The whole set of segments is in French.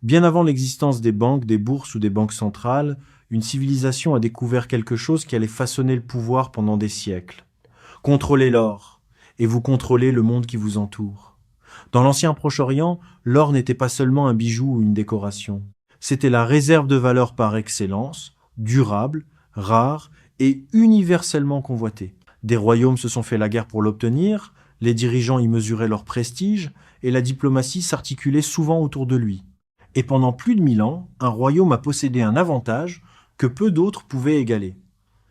Bien avant l'existence des banques, des bourses ou des banques centrales, une civilisation a découvert quelque chose qui allait façonner le pouvoir pendant des siècles. Contrôlez l'or, et vous contrôlez le monde qui vous entoure. Dans l'ancien Proche-Orient, l'or n'était pas seulement un bijou ou une décoration. C'était la réserve de valeur par excellence, durable, rare et universellement convoitée. Des royaumes se sont fait la guerre pour l'obtenir, les dirigeants y mesuraient leur prestige, et la diplomatie s'articulait souvent autour de lui. Et pendant plus de 1000 ans, un royaume a possédé un avantage que peu d'autres pouvaient égaler.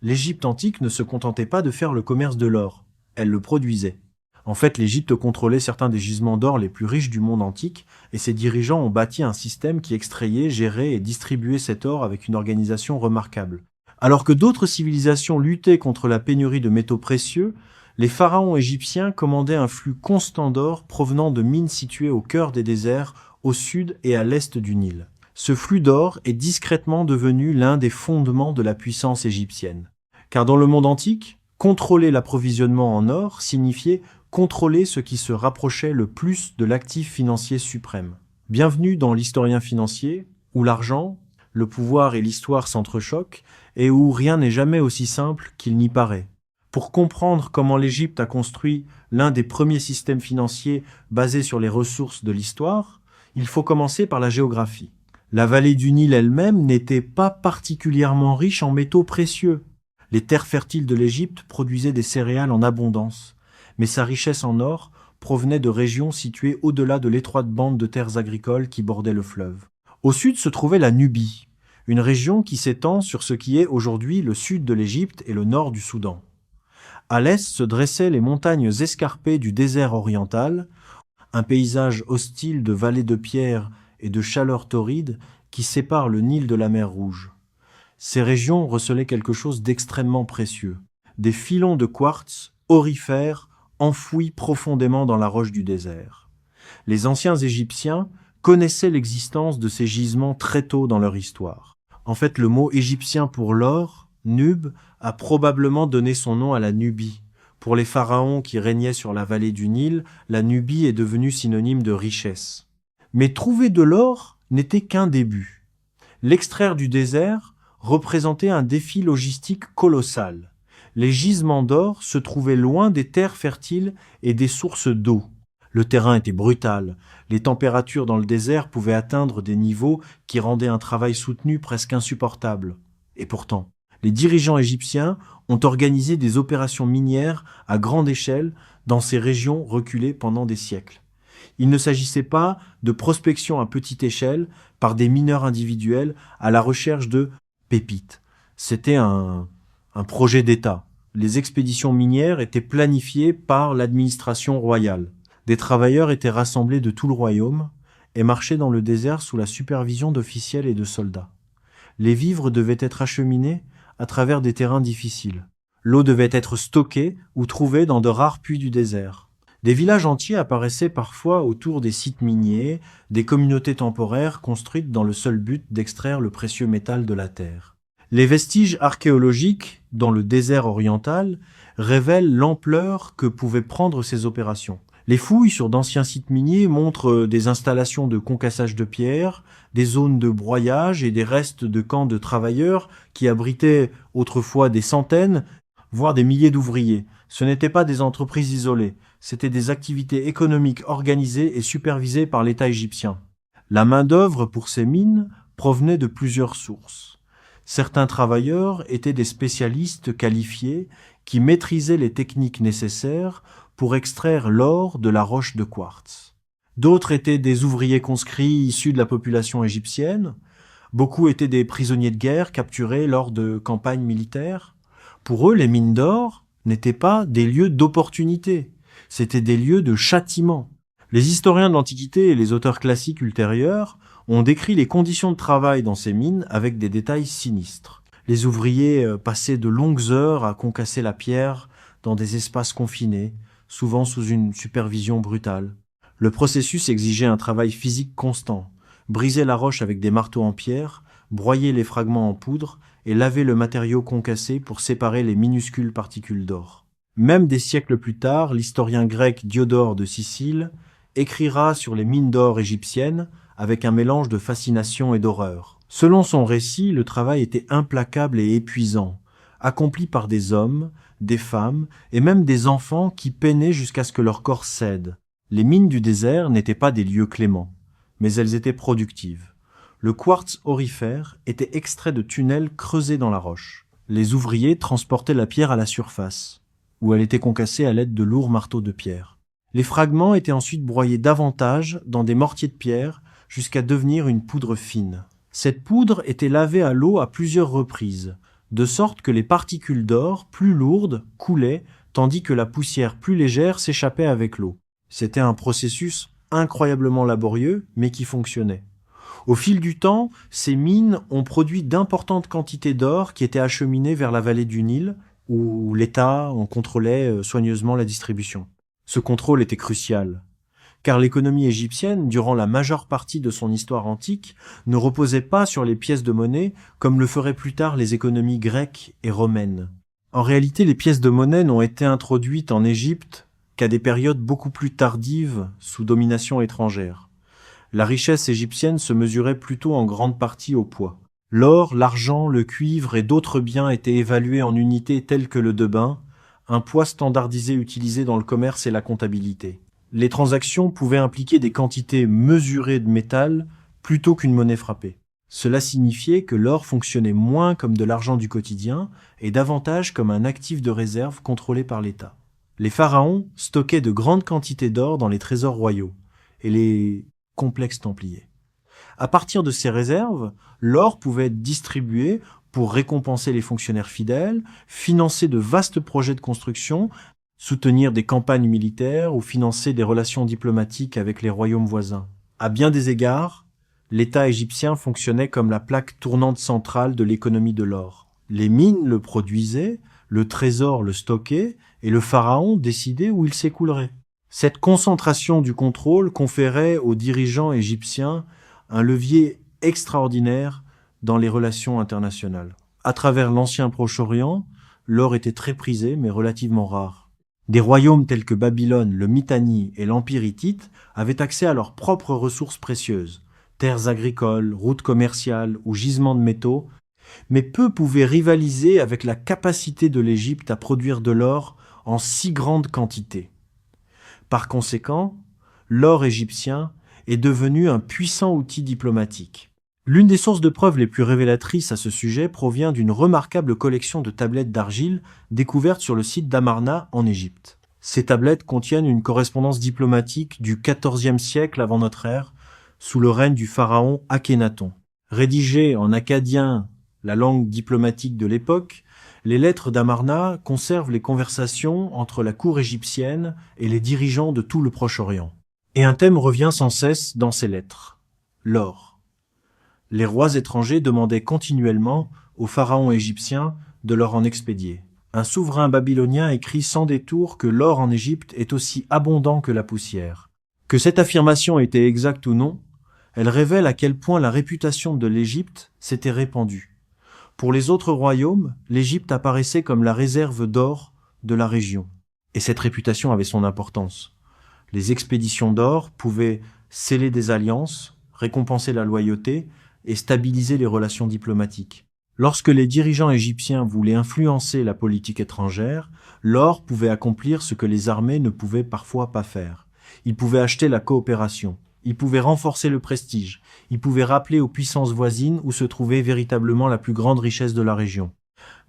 L'Égypte antique ne se contentait pas de faire le commerce de l'or, elle le produisait. En fait, l'Égypte contrôlait certains des gisements d'or les plus riches du monde antique, et ses dirigeants ont bâti un système qui extrayait, gérait et distribuait cet or avec une organisation remarquable. Alors que d'autres civilisations luttaient contre la pénurie de métaux précieux, les pharaons égyptiens commandaient un flux constant d'or provenant de mines situées au cœur des déserts, au sud et à l'est du Nil. Ce flux d'or est discrètement devenu l'un des fondements de la puissance égyptienne. Car dans le monde antique, contrôler l'approvisionnement en or signifiait contrôler ce qui se rapprochait le plus de l'actif financier suprême. Bienvenue dans l'historien financier, où l'argent, le pouvoir et l'histoire s'entrechoquent, et où rien n'est jamais aussi simple qu'il n'y paraît. Pour comprendre comment l'Égypte a construit l'un des premiers systèmes financiers basés sur les ressources de l'histoire, il faut commencer par la géographie. La vallée du Nil elle-même n'était pas particulièrement riche en métaux précieux. Les terres fertiles de l'Égypte produisaient des céréales en abondance, mais sa richesse en or provenait de régions situées au-delà de l'étroite bande de terres agricoles qui bordait le fleuve. Au sud se trouvait la Nubie, une région qui s'étend sur ce qui est aujourd'hui le sud de l'Égypte et le nord du Soudan. À l'est se dressaient les montagnes escarpées du désert oriental, un paysage hostile de vallées de pierre et de chaleur torride qui sépare le Nil de la mer Rouge. Ces régions recelaient quelque chose d'extrêmement précieux, des filons de quartz aurifères enfouis profondément dans la roche du désert. Les anciens Égyptiens connaissaient l'existence de ces gisements très tôt dans leur histoire. En fait, le mot égyptien pour l'or, Nub, a probablement donné son nom à la Nubie. Pour les pharaons qui régnaient sur la vallée du Nil, la Nubie est devenue synonyme de richesse. Mais trouver de l'or n'était qu'un début. L'extraire du désert représentait un défi logistique colossal. Les gisements d'or se trouvaient loin des terres fertiles et des sources d'eau. Le terrain était brutal. Les températures dans le désert pouvaient atteindre des niveaux qui rendaient un travail soutenu presque insupportable. Et pourtant, les dirigeants égyptiens ont organisé des opérations minières à grande échelle dans ces régions reculées pendant des siècles. Il ne s'agissait pas de prospection à petite échelle par des mineurs individuels à la recherche de pépites. C'était un projet d'État. Les expéditions minières étaient planifiées par l'administration royale. Des travailleurs étaient rassemblés de tout le royaume et marchaient dans le désert sous la supervision d'officiels et de soldats. Les vivres devaient être acheminés à travers des terrains difficiles. L'eau devait être stockée ou trouvée dans de rares puits du désert. Des villages entiers apparaissaient parfois autour des sites miniers, des communautés temporaires construites dans le seul but d'extraire le précieux métal de la terre. Les vestiges archéologiques dans le désert oriental révèlent l'ampleur que pouvaient prendre ces opérations. Les fouilles sur d'anciens sites miniers montrent des installations de concassage de pierres, des zones de broyage et des restes de camps de travailleurs qui abritaient autrefois des centaines, voire des milliers d'ouvriers. Ce n'étaient pas des entreprises isolées, c'étaient des activités économiques organisées et supervisées par l'État égyptien. La main-d'œuvre pour ces mines provenait de plusieurs sources. Certains travailleurs étaient des spécialistes qualifiés qui maîtrisaient les techniques nécessaires pour extraire l'or de la roche de quartz. D'autres étaient des ouvriers conscrits issus de la population égyptienne. Beaucoup étaient des prisonniers de guerre capturés lors de campagnes militaires. Pour eux, les mines d'or n'étaient pas des lieux d'opportunité, c'étaient des lieux de châtiment. Les historiens de l'Antiquité et les auteurs classiques ultérieurs ont décrit les conditions de travail dans ces mines avec des détails sinistres. Les ouvriers passaient de longues heures à concasser la pierre dans des espaces confinés, souvent sous une supervision brutale. Le processus exigeait un travail physique constant, briser la roche avec des marteaux en pierre, broyer les fragments en poudre et laver le matériau concassé pour séparer les minuscules particules d'or. Même des siècles plus tard, l'historien grec Diodore de Sicile écrira sur les mines d'or égyptiennes avec un mélange de fascination et d'horreur. Selon son récit, le travail était implacable et épuisant, accompli par des hommes, des femmes et même des enfants qui peinaient jusqu'à ce que leur corps cède. Les mines du désert n'étaient pas des lieux cléments, mais elles étaient productives. Le quartz aurifère était extrait de tunnels creusés dans la roche. Les ouvriers transportaient la pierre à la surface, où elle était concassée à l'aide de lourds marteaux de pierre. Les fragments étaient ensuite broyés davantage dans des mortiers de pierre jusqu'à devenir une poudre fine. Cette poudre était lavée à l'eau à plusieurs reprises, de sorte que les particules d'or plus lourdes coulaient, tandis que la poussière plus légère s'échappait avec l'eau. C'était un processus incroyablement laborieux, mais qui fonctionnait. Au fil du temps, ces mines ont produit d'importantes quantités d'or qui étaient acheminées vers la vallée du Nil, où l'État en contrôlait soigneusement la distribution. Ce contrôle était crucial, car l'économie égyptienne, durant la majeure partie de son histoire antique, ne reposait pas sur les pièces de monnaie comme le feraient plus tard les économies grecques et romaines. En réalité, les pièces de monnaie n'ont été introduites en Égypte qu'à des périodes beaucoup plus tardives sous domination étrangère. La richesse égyptienne se mesurait plutôt en grande partie au poids. L'or, l'argent, le cuivre et d'autres biens étaient évalués en unités telles que le debain, un poids standardisé utilisé dans le commerce et la comptabilité. Les transactions pouvaient impliquer des quantités mesurées de métal plutôt qu'une monnaie frappée. Cela signifiait que l'or fonctionnait moins comme de l'argent du quotidien et davantage comme un actif de réserve contrôlé par l'État. Les pharaons stockaient de grandes quantités d'or dans les trésors royaux et les complexes templiers. À partir de ces réserves, l'or pouvait être distribué pour récompenser les fonctionnaires fidèles, financer de vastes projets de construction, soutenir des campagnes militaires ou financer des relations diplomatiques avec les royaumes voisins. À bien des égards, l'État égyptien fonctionnait comme la plaque tournante centrale de l'économie de l'or. Les mines le produisaient, le trésor le stockait et le pharaon décidait où il s'écoulerait. Cette concentration du contrôle conférait aux dirigeants égyptiens un levier extraordinaire dans les relations internationales. À travers l'ancien Proche-Orient, l'or était très prisé mais relativement rare. Des royaumes tels que Babylone, le Mitanni et l'Empire hittite avaient accès à leurs propres ressources précieuses, terres agricoles, routes commerciales ou gisements de métaux, mais peu pouvaient rivaliser avec la capacité de l'Égypte à produire de l'or en si grande quantité. Par conséquent, l'or égyptien est devenu un puissant outil diplomatique. L'une des sources de preuves les plus révélatrices à ce sujet provient d'une remarquable collection de tablettes d'argile découvertes sur le site d'Amarna en Égypte. Ces tablettes contiennent une correspondance diplomatique du XIVe siècle avant notre ère, sous le règne du pharaon Akhénaton. Rédigées en akkadien, la langue diplomatique de l'époque, les lettres d'Amarna conservent les conversations entre la cour égyptienne et les dirigeants de tout le Proche-Orient. Et un thème revient sans cesse dans ces lettres, l'or. Les rois étrangers demandaient continuellement aux pharaons égyptiens de leur en expédier. Un souverain babylonien écrit sans détour que l'or en Égypte est aussi abondant que la poussière. Que cette affirmation était exacte ou non, elle révèle à quel point la réputation de l'Égypte s'était répandue. Pour les autres royaumes, l'Égypte apparaissait comme la réserve d'or de la région. Et cette réputation avait son importance. Les expéditions d'or pouvaient sceller des alliances, récompenser la loyauté et stabiliser les relations diplomatiques. Lorsque les dirigeants égyptiens voulaient influencer la politique étrangère, l'or pouvait accomplir ce que les armées ne pouvaient parfois pas faire. Il pouvait acheter la coopération. Il pouvait renforcer le prestige. Il pouvait rappeler aux puissances voisines où se trouvait véritablement la plus grande richesse de la région.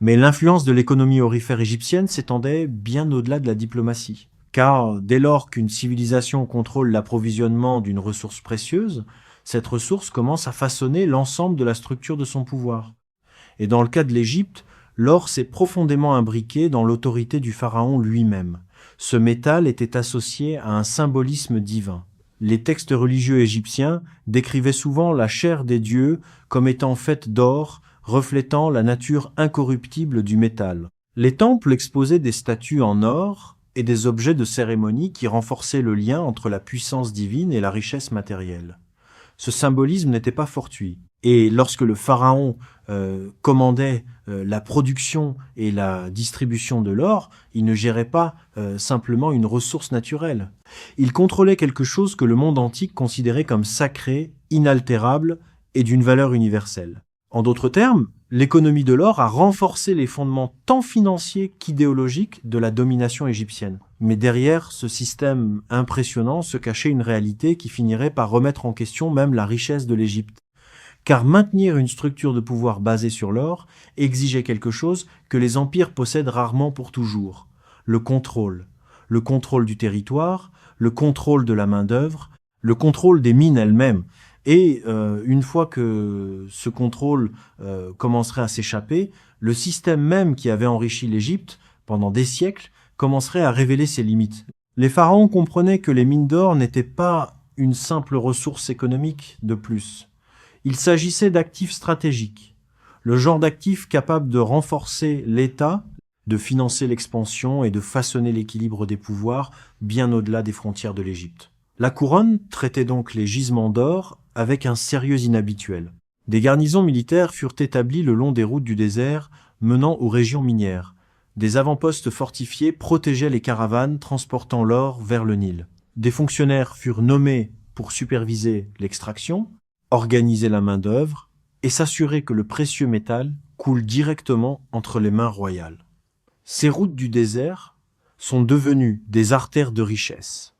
Mais l'influence de l'économie aurifère égyptienne s'étendait bien au-delà de la diplomatie. Car dès lors qu'une civilisation contrôle l'approvisionnement d'une ressource précieuse, cette ressource commence à façonner l'ensemble de la structure de son pouvoir. Et dans le cas de l'Égypte, l'or s'est profondément imbriqué dans l'autorité du pharaon lui-même. Ce métal était associé à un symbolisme divin. Les textes religieux égyptiens décrivaient souvent la chair des dieux comme étant faite d'or, reflétant la nature incorruptible du métal. Les temples exposaient des statues en or et des objets de cérémonie qui renforçaient le lien entre la puissance divine et la richesse matérielle. Ce symbolisme n'était pas fortuit. Et lorsque le pharaon commandait la production et la distribution de l'or, il ne gérait pas simplement une ressource naturelle. Il contrôlait quelque chose que le monde antique considérait comme sacré, inaltérable et d'une valeur universelle. En d'autres termes, l'économie de l'or a renforcé les fondements tant financiers qu'idéologiques de la domination égyptienne. Mais derrière ce système impressionnant se cachait une réalité qui finirait par remettre en question même la richesse de l'Égypte. Car maintenir une structure de pouvoir basée sur l'or exigeait quelque chose que les empires possèdent rarement pour toujours: le contrôle. Le contrôle du territoire, le contrôle de la main-d'œuvre, le contrôle des mines elles-mêmes. Et une fois que ce contrôle commencerait à s'échapper, le système même qui avait enrichi l'Égypte pendant des siècles commencerait à révéler ses limites. Les pharaons comprenaient que les mines d'or n'étaient pas une simple ressource économique de plus. Il s'agissait d'actifs stratégiques, le genre d'actifs capables de renforcer l'État, de financer l'expansion et de façonner l'équilibre des pouvoirs bien au-delà des frontières de l'Égypte. La couronne traitait donc les gisements d'or avec un sérieux inhabituel. Des garnisons militaires furent établies le long des routes du désert menant aux régions minières. Des avant-postes fortifiés protégeaient les caravanes transportant l'or vers le Nil. Des fonctionnaires furent nommés pour superviser l'extraction, organiser la main-d'œuvre et s'assurer que le précieux métal coule directement entre les mains royales. Ces routes du désert sont devenues des artères de richesse.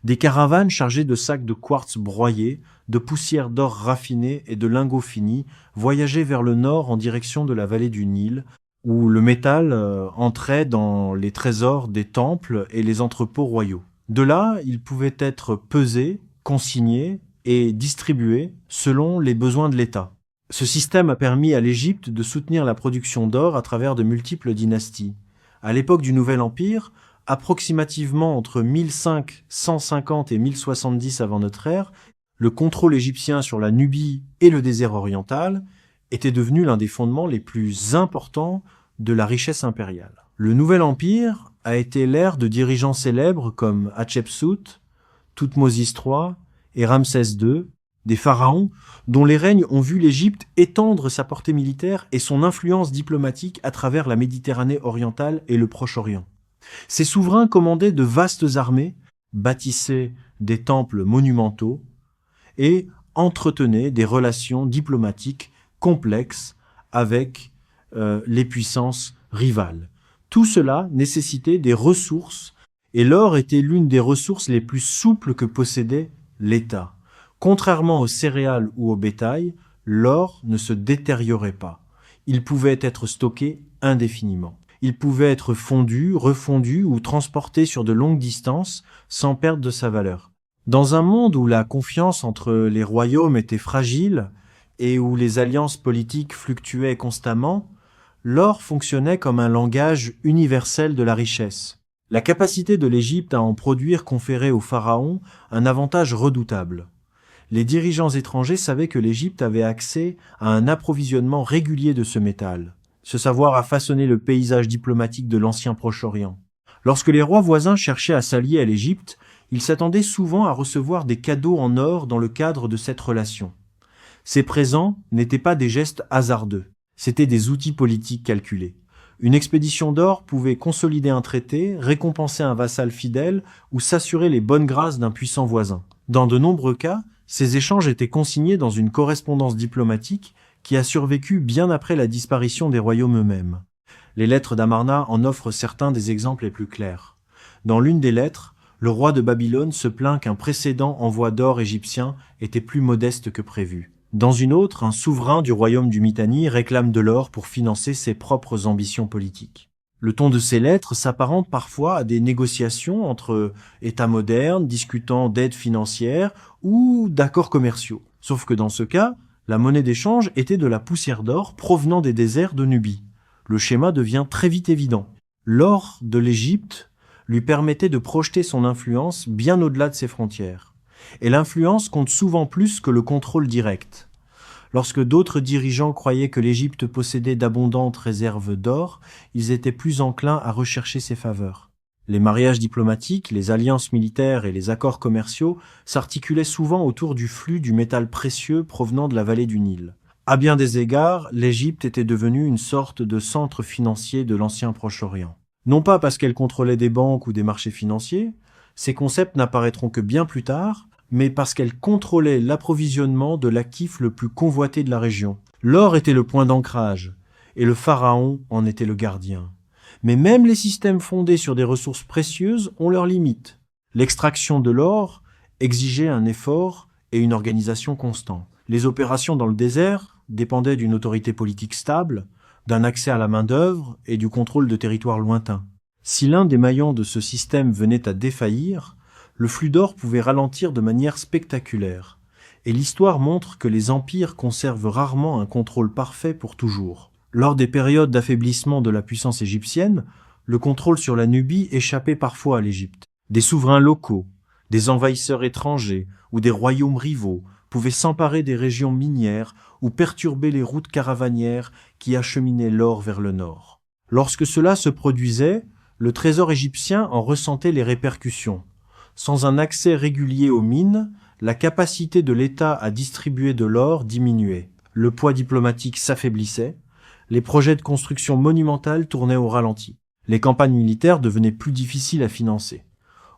Des caravanes chargées de sacs de quartz broyés, de poussière d'or raffinée et de lingots finis voyageaient vers le nord en direction de la vallée du Nil, où le métal entrait dans les trésors des temples et les entrepôts royaux. De là, il pouvait être pesé, consigné et distribué selon les besoins de l'État. Ce système a permis à l'Égypte de soutenir la production d'or à travers de multiples dynasties. À l'époque du Nouvel Empire, approximativement entre 1550 et 1070 avant notre ère, le contrôle égyptien sur la Nubie et le désert oriental était devenu l'un des fondements les plus importants de la richesse impériale. Le Nouvel Empire a été l'ère de dirigeants célèbres comme Hatshepsut, Thoutmôsis III et Ramsès II, des pharaons dont les règnes ont vu l'Égypte étendre sa portée militaire et son influence diplomatique à travers la Méditerranée orientale et le Proche-Orient. Ces souverains commandaient de vastes armées, bâtissaient des temples monumentaux et entretenaient des relations diplomatiques complexes avec les puissances rivales. Tout cela nécessitait des ressources et l'or était l'une des ressources les plus souples que possédait l'État. Contrairement aux céréales ou au bétail, l'or ne se détériorait pas. Il pouvait être stocké indéfiniment. Il pouvait être fondu, refondu ou transporté sur de longues distances sans perdre de sa valeur. Dans un monde où la confiance entre les royaumes était fragile et où les alliances politiques fluctuaient constamment, l'or fonctionnait comme un langage universel de la richesse. La capacité de l'Égypte à en produire conférait aux pharaons un avantage redoutable. Les dirigeants étrangers savaient que l'Égypte avait accès à un approvisionnement régulier de ce métal. Ce savoir a façonné le paysage diplomatique de l'ancien Proche-Orient. Lorsque les rois voisins cherchaient à s'allier à l'Égypte, ils s'attendaient souvent à recevoir des cadeaux en or dans le cadre de cette relation. Ces présents n'étaient pas des gestes hasardeux, c'étaient des outils politiques calculés. Une expédition d'or pouvait consolider un traité, récompenser un vassal fidèle ou s'assurer les bonnes grâces d'un puissant voisin. Dans de nombreux cas, ces échanges étaient consignés dans une correspondance diplomatique qui a survécu bien après la disparition des royaumes eux-mêmes. Les lettres d'Amarna en offrent certains des exemples les plus clairs. Dans l'une des lettres, le roi de Babylone se plaint qu'un précédent envoi d'or égyptien était plus modeste que prévu. Dans une autre, un souverain du royaume du Mitanni réclame de l'or pour financer ses propres ambitions politiques. Le ton de ces lettres s'apparente parfois à des négociations entre États modernes discutant d'aides financières ou d'accords commerciaux. Sauf que dans ce cas, la monnaie d'échange était de la poussière d'or provenant des déserts de Nubie. Le schéma devient très vite évident. L'or de l'Égypte lui permettait de projeter son influence bien au-delà de ses frontières. Et l'influence compte souvent plus que le contrôle direct. Lorsque d'autres dirigeants croyaient que l'Égypte possédait d'abondantes réserves d'or, ils étaient plus enclins à rechercher ses faveurs. Les mariages diplomatiques, les alliances militaires et les accords commerciaux s'articulaient souvent autour du flux du métal précieux provenant de la vallée du Nil. À bien des égards, l'Égypte était devenue une sorte de centre financier de l'ancien Proche-Orient. Non pas parce qu'elle contrôlait des banques ou des marchés financiers, ces concepts n'apparaîtront que bien plus tard, mais parce qu'elle contrôlait l'approvisionnement de l'actif le plus convoité de la région. L'or était le point d'ancrage, et le pharaon en était le gardien. Mais même les systèmes fondés sur des ressources précieuses ont leurs limites. L'extraction de l'or exigeait un effort et une organisation constants. Les opérations dans le désert dépendaient d'une autorité politique stable, d'un accès à la main-d'œuvre et du contrôle de territoires lointains. Si l'un des maillons de ce système venait à défaillir, le flux d'or pouvait ralentir de manière spectaculaire. Et l'histoire montre que les empires conservent rarement un contrôle parfait pour toujours. Lors des périodes d'affaiblissement de la puissance égyptienne, le contrôle sur la Nubie échappait parfois à l'Égypte. Des souverains locaux, des envahisseurs étrangers ou des royaumes rivaux pouvaient s'emparer des régions minières ou perturber les routes caravanières qui acheminaient l'or vers le nord. Lorsque cela se produisait, le trésor égyptien en ressentait les répercussions. Sans un accès régulier aux mines, la capacité de l'État à distribuer de l'or diminuait. Le poids diplomatique s'affaiblissait. Les projets de construction monumentale tournaient au ralenti. Les campagnes militaires devenaient plus difficiles à financer.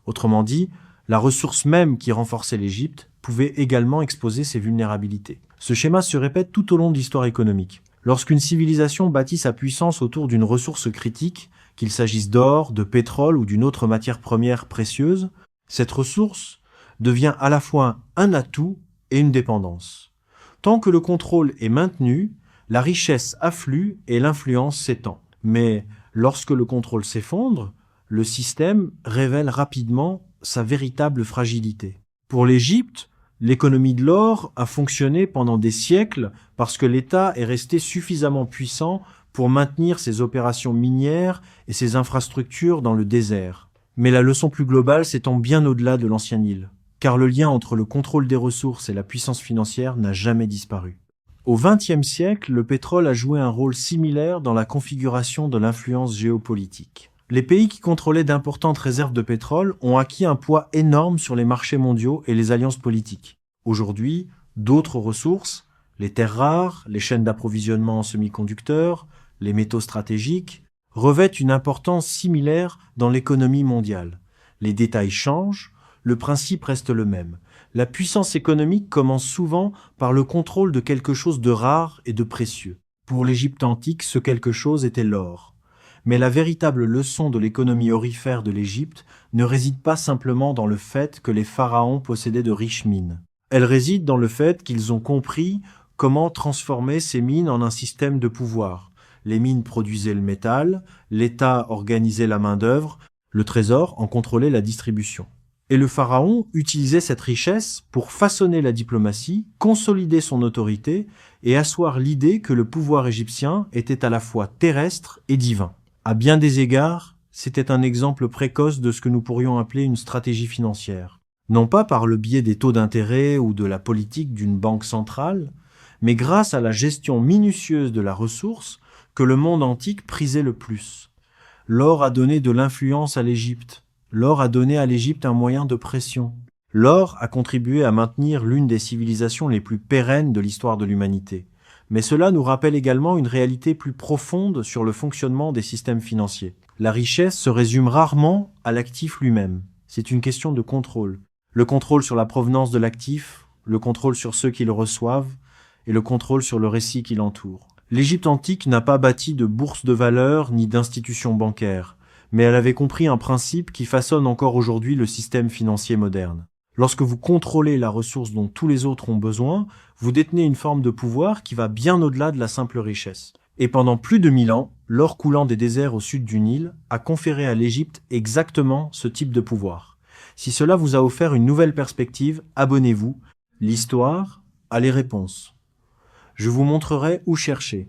Autrement dit, la ressource même qui renforçait l'Égypte pouvait également exposer ses vulnérabilités. Ce schéma se répète tout au long de l'histoire économique. Lorsqu'une civilisation bâtit sa puissance autour d'une ressource critique, qu'il s'agisse d'or, de pétrole ou d'une autre matière première précieuse, cette ressource devient à la fois un atout et une dépendance. Tant que le contrôle est maintenu, la richesse afflue et l'influence s'étend. Mais lorsque le contrôle s'effondre, le système révèle rapidement sa véritable fragilité. Pour l'Égypte, l'économie de l'or a fonctionné pendant des siècles parce que l'État est resté suffisamment puissant pour maintenir ses opérations minières et ses infrastructures dans le désert. Mais la leçon plus globale s'étend bien au-delà de l'ancien Nil, car le lien entre le contrôle des ressources et la puissance financière n'a jamais disparu. Au XXe siècle, le pétrole a joué un rôle similaire dans la configuration de l'influence géopolitique. Les pays qui contrôlaient d'importantes réserves de pétrole ont acquis un poids énorme sur les marchés mondiaux et les alliances politiques. Aujourd'hui, d'autres ressources, les terres rares, les chaînes d'approvisionnement en semi-conducteurs, les métaux stratégiques, revêtent une importance similaire dans l'économie mondiale. Les détails changent, le principe reste le même. La puissance économique commence souvent par le contrôle de quelque chose de rare et de précieux. Pour l'Égypte antique, ce quelque chose était l'or. Mais la véritable leçon de l'économie aurifère de l'Égypte ne réside pas simplement dans le fait que les pharaons possédaient de riches mines. Elle réside dans le fait qu'ils ont compris comment transformer ces mines en un système de pouvoir. Les mines produisaient le métal, l'État organisait la main-d'œuvre, le trésor en contrôlait la distribution. Et le pharaon utilisait cette richesse pour façonner la diplomatie, consolider son autorité et asseoir l'idée que le pouvoir égyptien était à la fois terrestre et divin. À bien des égards, c'était un exemple précoce de ce que nous pourrions appeler une stratégie financière. Non pas par le biais des taux d'intérêt ou de la politique d'une banque centrale, mais grâce à la gestion minutieuse de la ressource que le monde antique prisait le plus. L'or a donné de l'influence à l'Égypte. L'or a donné à l'Égypte un moyen de pression. L'or a contribué à maintenir l'une des civilisations les plus pérennes de l'histoire de l'humanité. Mais cela nous rappelle également une réalité plus profonde sur le fonctionnement des systèmes financiers. La richesse se résume rarement à l'actif lui-même. C'est une question de contrôle. Le contrôle sur la provenance de l'actif, le contrôle sur ceux qui le reçoivent, et le contrôle sur le récit qui l'entoure. L'Égypte antique n'a pas bâti de bourse de valeurs ni d'institutions bancaires, mais elle avait compris un principe qui façonne encore aujourd'hui le système financier moderne. Lorsque vous contrôlez la ressource dont tous les autres ont besoin, vous détenez une forme de pouvoir qui va bien au-delà de la simple richesse. Et pendant plus de 1000 ans, l'or coulant des déserts au sud du Nil a conféré à l'Égypte exactement ce type de pouvoir. Si cela vous a offert une nouvelle perspective, abonnez-vous. L'histoire a les réponses. Je vous montrerai où chercher.